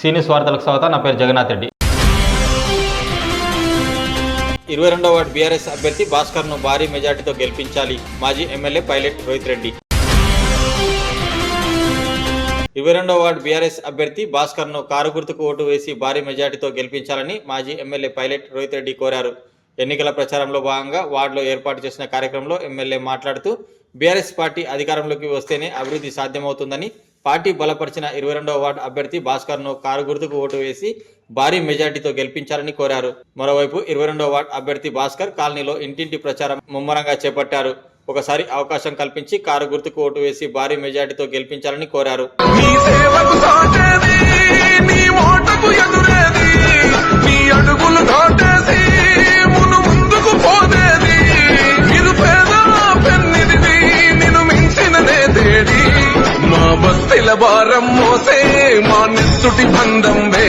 సీనియస్ వార్తలకు స్వాగతం. నా పేరు జగన్నాథ్ రెడ్డి. 22వ వార్డు బీఆర్ఎస్ అభ్యర్థి భాస్కర్ ను భారీ మెజార్టీతో గెలిపించాలి. మాజీ ఎమ్మెల్యే పైలట్ రోహిత్ రెడ్డి. 22వ వార్డు బీఆర్ఎస్ అభ్యర్థి భాస్కర్ ను కారు గుర్తుకు ఓటు వేసి భారీ మెజార్టీతో గెలిపించాలని మాజీ ఎమ్మెల్యే పైలట్ రోహిత్ రెడ్డి కోరారు. ఎన్నికల ప్రచారంలో భాగంగా వార్డులో ఏర్పాటు చేసిన కార్యక్రమంలో ఎమ్మెల్యే మాట్లాడుతూ బీఆర్ఎస్ పార్టీ అధికారంలోకి వస్తేనే అభివృద్ధి సాధ్యమవుతుందని, పార్టీ బలపరిచిన 22వ వార్డు అభ్యర్థి భాస్కర్ ను కారు గుర్తుకు ఓటు వేసి భారీ మెజార్టీతో గెలిపించాలని కోరారు. మరోవైపు 22వ వార్డు అభ్యర్థి భాస్కర్ కాలనీలో ఇంటింటి ప్రచారం ముమ్మరంగా చేపట్టారు. ఒకసారి అవకాశం కల్పించి కారు గుర్తుకు ఓటు వేసి భారీ మెజార్టీతో గెలిపించాలని కోరారు. బస్తీల భారం మోసే మా నిస్సుటి బంధం వే